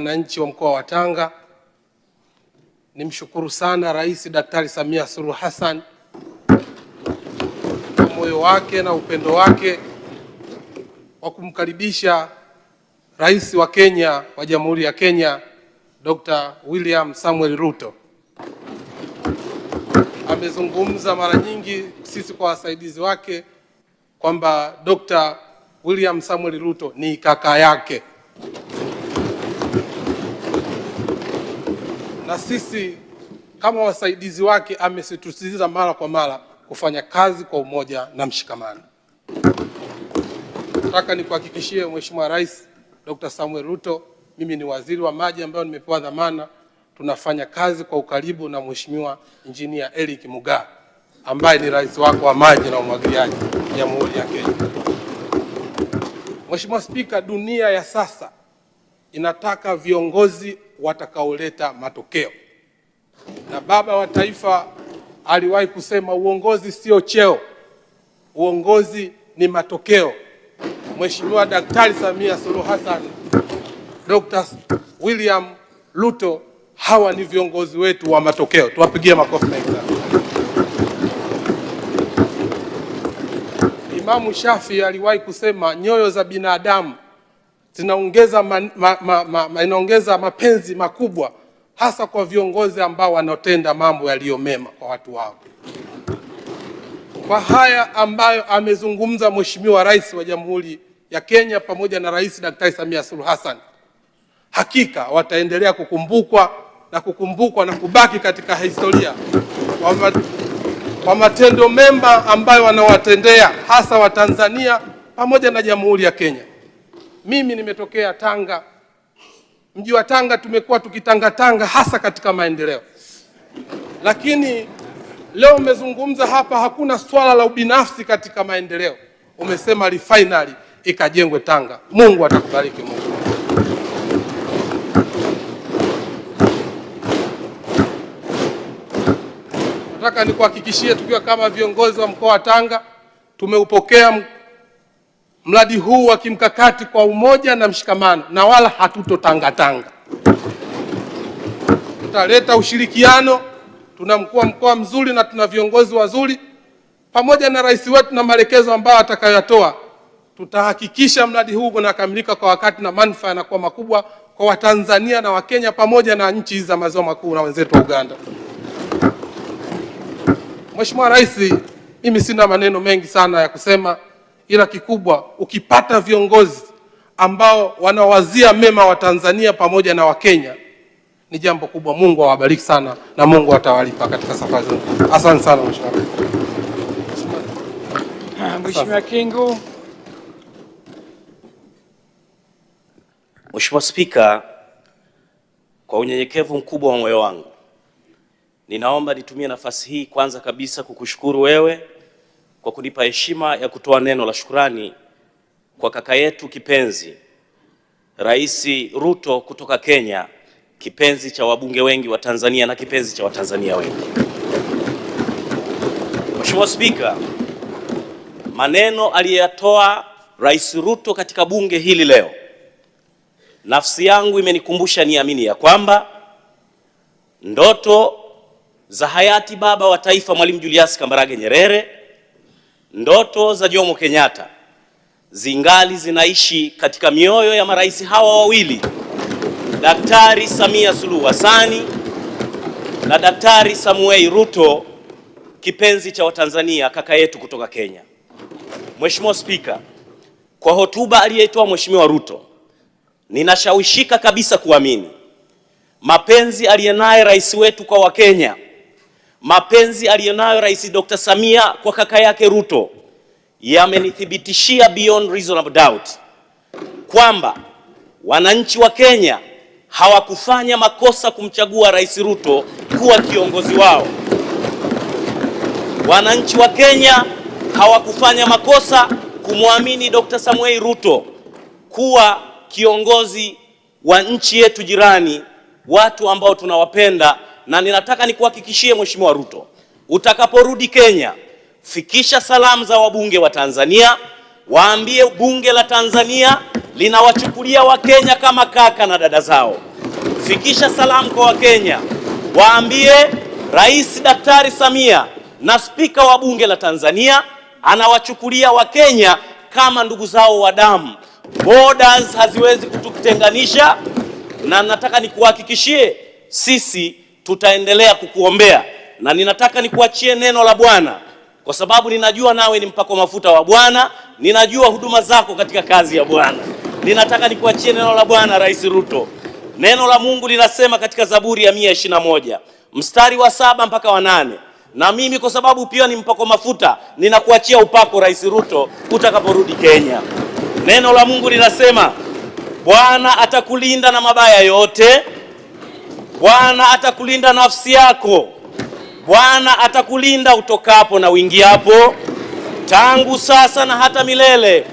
Wananchi wa mkoa wa Tanga, nimshukuru sana Rais Daktari Samia Suluhu Hassan kwa moyo wake na upendo wake wa kumkaribisha Rais wa Kenya wa Jamhuri ya Kenya Dr. William Samuel Ruto. Amezungumza mara nyingi sisi kwa wasaidizi wake kwamba Dr. William Samuel Ruto ni kaka yake, na sisi kama wasaidizi wake amesisitiza mara kwa mara kufanya kazi kwa umoja na mshikamano. Nataka nikuhakikishie Mheshimiwa Rais Dr. Samuel Ruto, mimi ni waziri wa maji ambayo nimepewa dhamana, tunafanya kazi kwa ukaribu na Mheshimiwa Engineer Eric Mugaa ambaye ni rais wako wa maji na umwagiliaji Jamhuri ya Kenya. Mheshimiwa Spika, dunia ya sasa inataka viongozi watakaoleta matokeo, na baba wa taifa aliwahi kusema uongozi sio cheo, uongozi ni matokeo. Mheshimiwa Daktari Samia Suluhu Hassan, Dr. William Ruto, hawa ni viongozi wetu wa matokeo. Tuwapigie makofi mengi sana. Imamu Shafi aliwahi kusema nyoyo za binadamu inaongeza mapenzi makubwa hasa kwa viongozi ambao wanatenda mambo yaliyo mema kwa watu wao. Kwa haya ambayo amezungumza Mheshimiwa Rais wa Jamhuri ya Kenya pamoja na Rais Daktari Samia Suluhu Hassan, hakika wataendelea kukumbukwa na kubaki katika historia kwa matendo mema ambayo wanawatendea hasa wa Tanzania pamoja na Jamhuri ya Kenya. Mimi nimetokea Tanga. Mji wa Tanga tumekuwa tukitangatanga hasa katika maendeleo, lakini leo umezungumza hapa, hakuna swala la ubinafsi katika maendeleo. Umesema refinery ikajengwe Tanga. Mungu atakubariki. Mungu. Nataka nikuhakikishie tukiwa kama viongozi wa mkoa wa Tanga tumeupokea mradi huu wa kimkakati kwa umoja na mshikamano, na wala hatutotangatanga. Tutaleta ushirikiano. Tuna mkuu wa mkoa mzuri na tuna viongozi wazuri, pamoja na rais wetu na maelekezo ambayo atakayotoa, tutahakikisha mradi huu unakamilika kwa wakati na manufaa yanakuwa makubwa kwa Watanzania na Wakenya pamoja na nchi za maziwa makuu na wenzetu wa Uganda. Mheshimiwa Rais, mimi sina maneno mengi sana ya kusema, ila kikubwa ukipata viongozi ambao wanawazia mema wa Tanzania pamoja na Wakenya ni jambo kubwa. Mungu awabariki sana na Mungu atawalipa katika safari zenu. Asante sana Mheshimiwa Rais. Mheshimiwa Kingu. Mheshimiwa Spika, kwa unyenyekevu mkubwa wa moyo wangu ninaomba nitumie nafasi hii kwanza kabisa kukushukuru wewe kwa kunipa heshima ya kutoa neno la shukrani kwa kaka yetu kipenzi Rais Ruto kutoka Kenya, kipenzi cha wabunge wengi wa Tanzania na kipenzi cha Watanzania wengi. Mheshimiwa Spika, maneno aliyoyatoa Rais Ruto katika bunge hili leo, nafsi yangu imenikumbusha niamini ya kwamba ndoto za hayati baba wa taifa Mwalimu Julius Kambarage Nyerere, ndoto za Jomo Kenyatta zingali zinaishi katika mioyo ya marais hawa wawili, Daktari Samia Suluhu Hassan na Daktari Samuel Ruto, kipenzi cha Watanzania, kaka yetu kutoka Kenya. Mheshimiwa Spika, kwa hotuba aliyoitoa Mheshimiwa Ruto, ninashawishika kabisa kuamini mapenzi aliyonayo rais wetu kwa Wakenya, mapenzi aliyonayo Rais Dr. Samia kwa kaka yake Ruto yamenithibitishia beyond reasonable doubt kwamba wananchi wa Kenya hawakufanya makosa kumchagua Rais Ruto kuwa kiongozi wao. Wananchi wa Kenya hawakufanya makosa kumwamini Dr. Samuel Ruto kuwa kiongozi wa nchi yetu jirani, watu ambao tunawapenda. Na ninataka nikuhakikishie Mheshimiwa Ruto, utakaporudi Kenya, fikisha salamu za wabunge wa Tanzania, waambie bunge la Tanzania linawachukulia Wakenya kama kaka na dada zao. fikisha salamu kwa Wakenya, waambie Rais Daktari Samia na Spika wa Bunge la Tanzania anawachukulia Wakenya kama ndugu zao wa damu. Borders haziwezi kututenganisha, na nataka nikuhakikishie sisi tutaendelea kukuombea, na ninataka nikuachie neno la Bwana kwa sababu ninajua nawe ni mpako mafuta wa Bwana, ninajua huduma zako katika kazi ya Bwana. Ninataka nikuachie neno la Bwana, Rais Ruto. Neno la Mungu linasema katika Zaburi ya 121 mstari wa 7 mpaka wa 8. Na mimi kwa sababu pia ni mpako mafuta, ninakuachia upako Rais Ruto utakaporudi Kenya. Neno la Mungu linasema Bwana atakulinda na mabaya yote. Bwana atakulinda nafsi yako. Bwana atakulinda utokapo na uingiapo, tangu sasa na hata milele.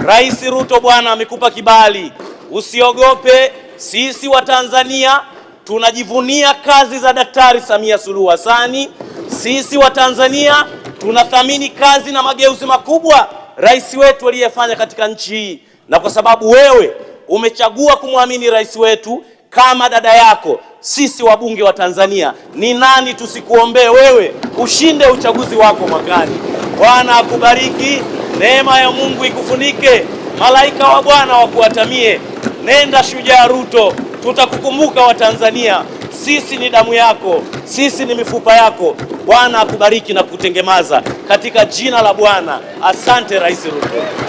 Rais Ruto, Bwana amekupa kibali. Usiogope, sisi wa Tanzania tunajivunia kazi za Daktari Samia Suluhu Hassan. Sisi wa Tanzania tunathamini kazi na mageuzi makubwa rais wetu aliyefanya katika nchi hii, na kwa sababu wewe umechagua kumwamini rais wetu kama dada yako, sisi wabunge wa Tanzania ni nani tusikuombee wewe ushinde uchaguzi wako mwakani. Bwana akubariki, neema ya Mungu ikufunike, malaika wa Bwana wakuatamie. Nenda shujaa Ruto, tutakukumbuka wa Tanzania. Sisi ni damu yako, sisi ni mifupa yako. Bwana akubariki na kutengemaza katika jina la Bwana. Asante Rais Ruto.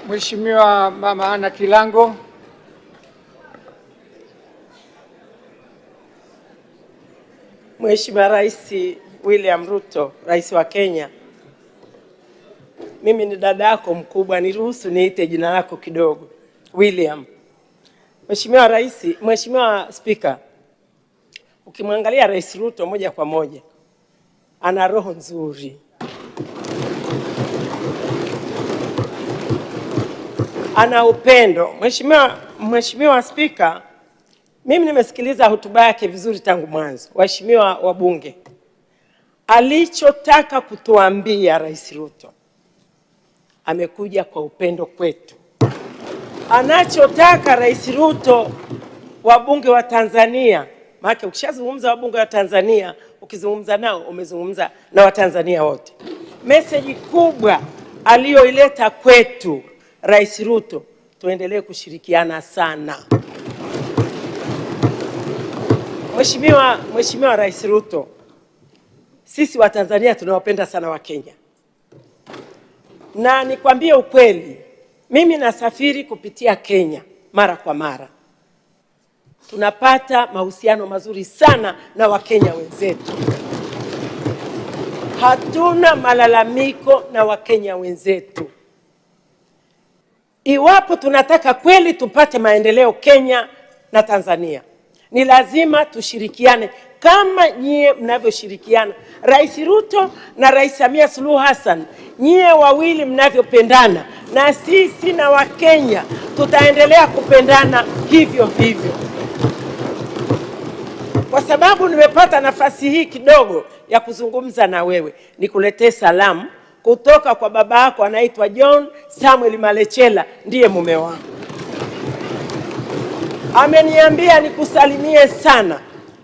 Mheshimiwa Mama Anna Kilango. Mheshimiwa Rais William Ruto, Rais wa Kenya. Mimi ni dada yako mkubwa, niruhusu niite jina lako kidogo, William. Mheshimiwa Rais, Mheshimiwa Spika, ukimwangalia Rais Ruto moja kwa moja, ana roho nzuri. Ana upendo. Mheshimiwa Spika, mimi nimesikiliza hotuba yake vizuri tangu mwanzo. Waheshimiwa wabunge, alichotaka kutuambia Rais Ruto, amekuja kwa upendo kwetu. Anachotaka Rais Ruto, wabunge wa Tanzania, maana ukishazungumza wabunge wa Tanzania, ukizungumza nao umezungumza na Watanzania wote. Message kubwa aliyoileta kwetu Rais Ruto, tuendelee kushirikiana sana. Mheshimiwa Rais Ruto, sisi wa Tanzania tunawapenda sana wa Kenya. Na nikwambie ukweli, mimi nasafiri kupitia Kenya mara kwa mara. Tunapata mahusiano mazuri sana na Wakenya wenzetu. Hatuna malalamiko na Wakenya wenzetu. Iwapo tunataka kweli tupate maendeleo Kenya na Tanzania, ni lazima tushirikiane kama nyie mnavyoshirikiana. Rais Ruto na Rais Samia Suluhu Hassan, nyie wawili mnavyopendana, na sisi na Wakenya tutaendelea kupendana hivyo hivyo. Kwa sababu nimepata nafasi hii kidogo ya kuzungumza na wewe, nikuletee salamu kutoka kwa baba yako anaitwa John Samuel Malechela, ndiye mume wangu. Ameniambia nikusalimie sana,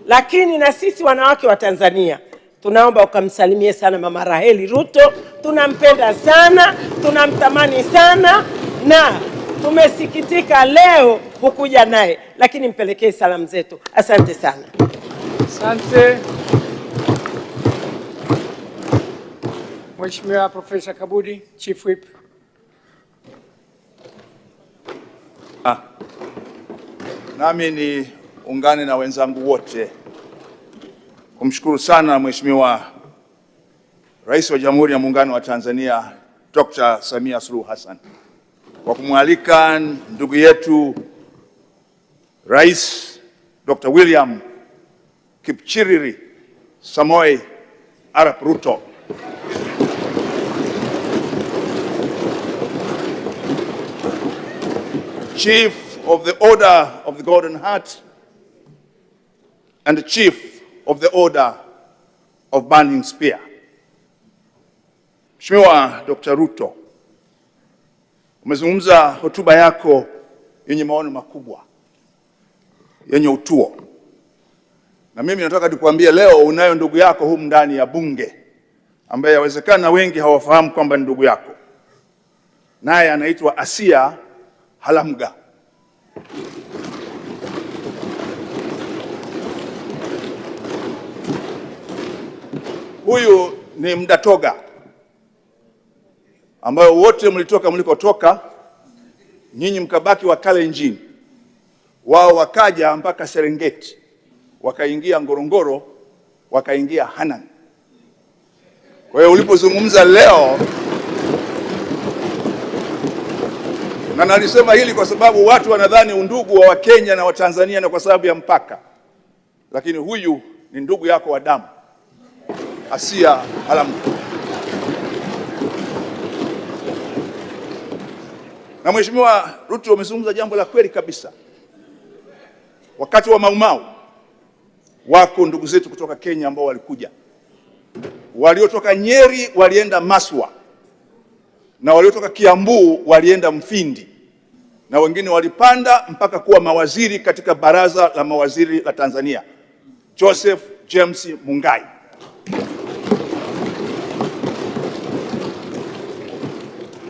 lakini na sisi wanawake wa Tanzania tunaomba ukamsalimie sana Mama Raheli Ruto. Tunampenda sana, tunamtamani sana, na tumesikitika leo hukuja naye, lakini mpelekee salamu zetu. Asante sana. Asante. Mheshimiwa Profesa Kabudi, Chief Whip. Nami ni ungane na wenzangu wote kumshukuru sana Mheshimiwa Rais wa Jamhuri ya Muungano wa Tanzania Dr. Samia Suluhu Hassan kwa kumwalika ndugu yetu Rais Dr. William Kipchirchir Samoei Arap Ruto Chief of the Order of the Golden Heart, and the Chief of the Order of Burning Spear. Mheshimiwa Dr. Ruto, umezungumza hotuba yako yenye maono makubwa, yenye utuo. Na mimi nataka nikuambie leo unayo ndugu yako humu ndani ya bunge ambaye yawezekana wengi hawafahamu kwamba ni ndugu yako. Naye anaitwa Asia Halamga. Huyu ni Mdatoga ambayo wote mlitoka mlikotoka, nyinyi mkabaki wa Kalenjin, wao wakaja mpaka Serengeti, wakaingia Ngorongoro, wakaingia Hanang. Kwa hiyo ulipozungumza leo, na nalisema hili kwa sababu watu wanadhani undugu wa Wakenya na Watanzania na kwa sababu ya mpaka, lakini huyu ni ndugu yako wa damu, Asia Halamga. Na Mheshimiwa Ruto, umezungumza jambo la kweli kabisa. Wakati wa Mau Mau wako ndugu zetu kutoka Kenya ambao walikuja, waliotoka Nyeri walienda Maswa, na waliotoka Kiambu walienda Mfindi, na wengine walipanda mpaka kuwa mawaziri katika baraza la mawaziri la Tanzania, Joseph James Mungai.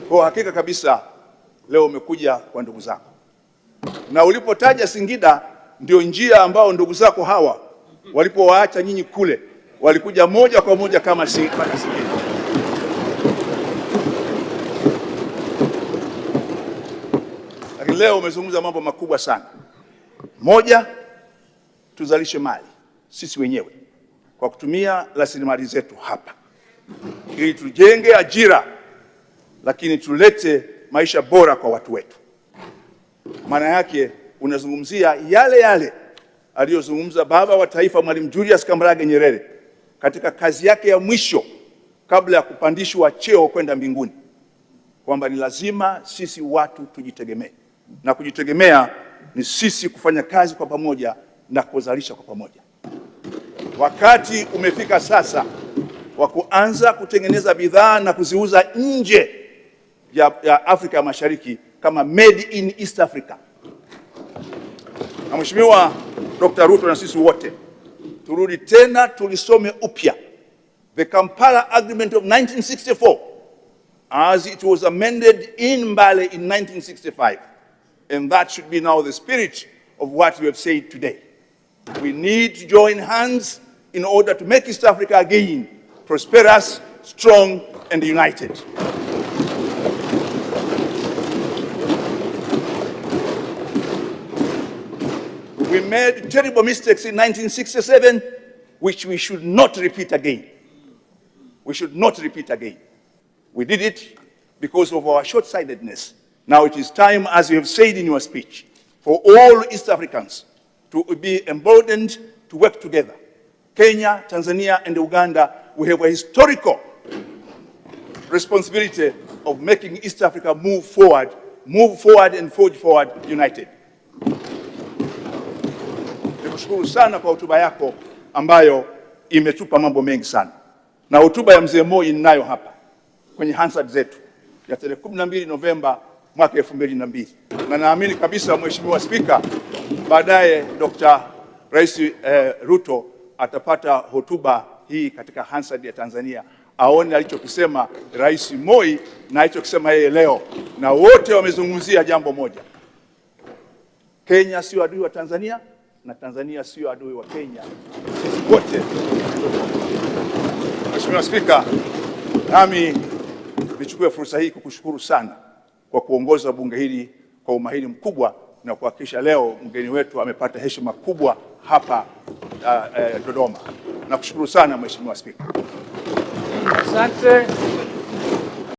Kwa hakika kabisa leo umekuja kwa ndugu zako, na ulipotaja Singida ndio njia ambao ndugu zako hawa walipowaacha nyinyi kule walikuja moja kwa moja kama Singida. Lakini leo umezungumza mambo makubwa sana. Moja, tuzalishe mali sisi wenyewe kwa kutumia rasilimali zetu hapa ili tujenge ajira, lakini tulete maisha bora kwa watu wetu. Maana yake unazungumzia yale yale aliyozungumza baba wa taifa Mwalimu Julius Kambarage Nyerere katika kazi yake ya mwisho kabla ya kupandishwa cheo kwenda mbinguni, kwamba ni lazima sisi watu tujitegemee, na kujitegemea ni sisi kufanya kazi kwa pamoja na kuzalisha kwa pamoja. Wakati umefika sasa wa kuanza kutengeneza bidhaa na kuziuza nje ya Afrika ya Mashariki kama made in East Africa. Na Mheshimiwa Dr. Ruto na sisi wote turudi tena tulisome upya the Kampala Agreement of 1964 as it was amended in Mbale in 1965, and that should be now the spirit of what we have said today. We need to join hands in order to make East Africa again prosperous, strong and united. We made terrible mistakes in 1967, which we should not repeat again. We should not repeat again. We did it because of our short-sightedness. Now it is time, as you have said in your speech, for all East Africans to be emboldened to work together. Kenya, Tanzania, and Uganda, we have a historical responsibility of making East Africa move forward and forge forward united. Nikushukuru sana kwa hotuba yako ambayo imetupa mambo mengi sana. Na hotuba ya Mzee Moi ninayo hapa kwenye Hansard zetu ya tarehe 12 Novemba mwaka 2002. Na naamini kabisa Mheshimiwa Spika, baadaye Dr. Rais Ruto atapata hotuba hii katika Hansard ya Tanzania, aone alichokisema Rais Moi na alichokisema yeye leo, na wote wamezungumzia jambo moja: Kenya sio adui wa Tanzania na Tanzania sio adui wa Kenya, sisi wote. Mheshimiwa Spika, nami nichukue fursa hii kukushukuru sana kwa kuongoza bunge hili kwa umahiri mkubwa na kuhakikisha leo mgeni wetu amepata heshima kubwa hapa Dodoma. Nakushukuru sana Mheshimiwa Spika. Asante.